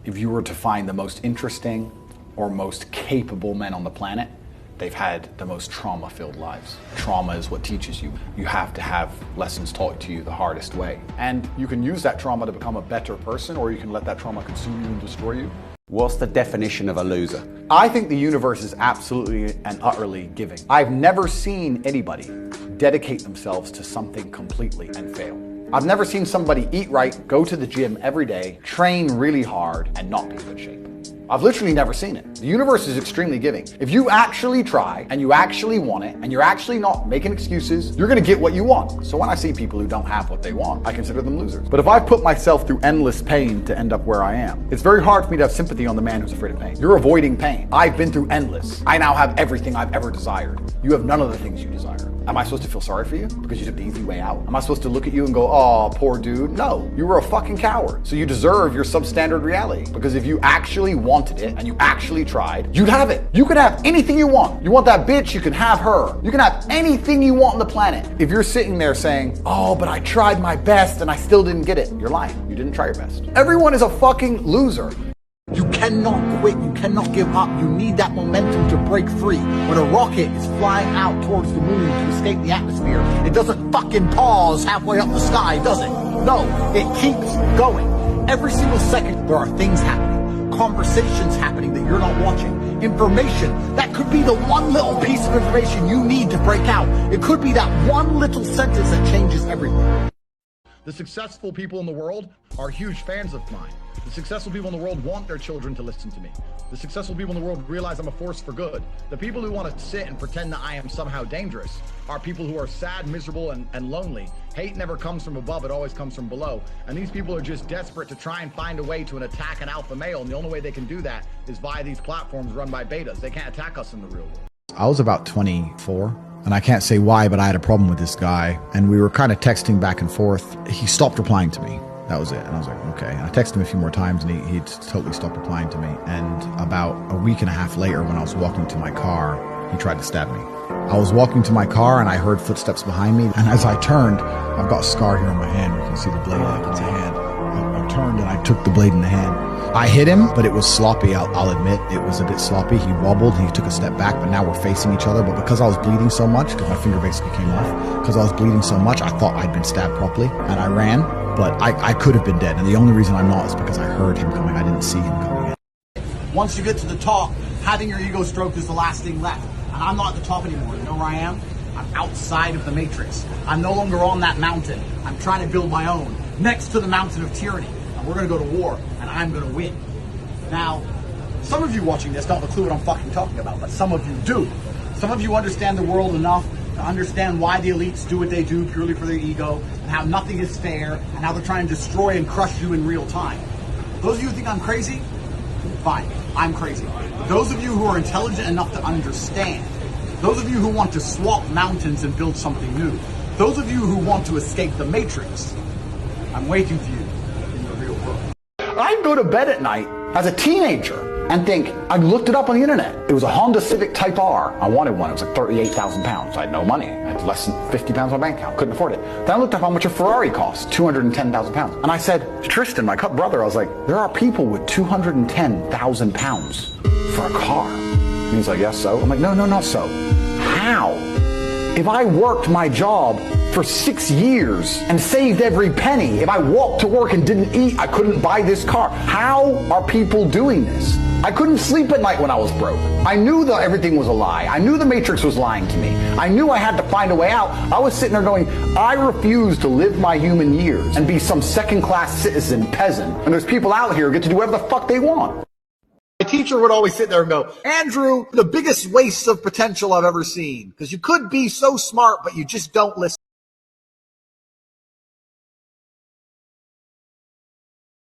If you were to find the most interesting or most capable men on the planet, they've had the most trauma-filled lives. Trauma is what teaches you. You have to have lessons taught to you the hardest way. And you can use that trauma to become a better person, or you can let that trauma consume you and destroy you. What's the definition of a loser? I think the universe is absolutely and utterly giving. I've never seen anybody dedicate themselves to something completely and fail. I've never seen somebody eat right, go to the gym every day, train really hard, and not be in good shape. I've literally never seen it. The universe is extremely giving. If you actually try, and you actually want it, and you're actually not making excuses, you're gonna get what you want. So when I see people who don't have what they want, I consider them losers. But if I put myself through endless pain to end up where I am, it's very hard for me to have sympathy on the man who's afraid of pain. You're avoiding pain. I've been through endless. I now have everything I've ever desired. You have none of the things you desire. Am I supposed to feel sorry for you because you took the easy way out? Am I supposed to look at you and go, oh, poor dude? No, you were a fucking coward. So you deserve your substandard reality. Because if you actually wanted it and you actually tried, you'd have it. You could have anything you want. You want that bitch, you can have her. You can have anything you want on the planet. If you're sitting there saying, oh, but I tried my best and I still didn't get it, you're lying. You didn't try your best. Everyone is a fucking loser. You cannot quit, you cannot give up, you need that momentum to break free. When a rocket is flying out towards the moon to escape the atmosphere, it doesn't fucking pause halfway up the sky, does it? No, it keeps going. Every single second there are things happening, conversations happening that you're not watching, information. That could be the one little piece of information you need to break out. It could be that one little sentence that changes everything. The successful people in the world are huge fans of mine. The successful people in the world want their children to listen to me. The successful people in the world realize I'm a force for good. The people who want to sit and pretend that I am somehow dangerous are people who are sad, miserable, and lonely. Hate never comes from above, it always comes from below. And these people are just desperate to try and find a way to attack an alpha male, and the only way they can do that is via these platforms run by betas. They can't attack us in the real world. I was about 24, and I can't say why, but I had a problem with this guy, and we were kind of texting back and forth. He stopped replying to me. That was it. And I was like, okay. And I texted him a few more times, and he totally stopped replying to me. And about a week and a half later, when I was walking to my car, he tried to stab me. I was walking to my car, and I heard footsteps behind me. And as I turned, I've got a scar here on my hand. You can see the blade like it's a hand. I turned, and I took the blade in the hand. I hit him, but it was sloppy. I'll admit it was a bit sloppy. He wobbled, he took a step back, but now we're facing each other. But because I was bleeding so much, because my finger basically came off, because I was bleeding so much, I thought I'd been stabbed properly, and I ran, but I could have been dead. And the only reason I'm not is because I heard him coming. I didn't see him coming in. Once you get to the top, having your ego stroked is the last thing left. And I'm not at the top anymore. You know where I am? I'm outside of the matrix. I'm no longer on that mountain. I'm trying to build my own, next to the mountain of tyranny. And we're gonna go to war, and I'm gonna win. Now, some of you watching this don't have a clue what I'm fucking talking about, but some of you do. Some of you understand the world enough to understand why the elites do what they do purely for their ego, and how nothing is fair, and how they're trying to destroy and crush you in real time. Those of you who think I'm crazy, fine, I'm crazy. Those of you who are intelligent enough to understand, those of you who want to swap mountains and build something new, those of you who want to escape the matrix, I'm waiting for you in the real world. I'd go to bed at night as a teenager and think, I looked it up on the internet. It was a Honda Civic Type R. I wanted one. It was like 38,000 pounds. I had no money. I had less than 50 pounds on my bank account. Couldn't afford it. Then I looked up how much a Ferrari costs, 210,000 pounds. And I said to Tristan, my brother, I was like, there are people with 210,000 pounds for a car. And he's like, yes, so? I'm like, no, not so. How? If I worked my job for 6 years and saved every penny, if I walked to work and didn't eat, I couldn't buy this car. How are people doing this? I couldn't sleep at night when I was broke. I knew that everything was a lie. I knew the Matrix was lying to me. I knew I had to find a way out. I was sitting there going, I refuse to live my human years and be some second-class citizen peasant. And there's people out here who get to do whatever the fuck they want. My teacher would always sit there and go, Andrew, the biggest waste of potential I've ever seen. Because you could be so smart, but you just don't listen.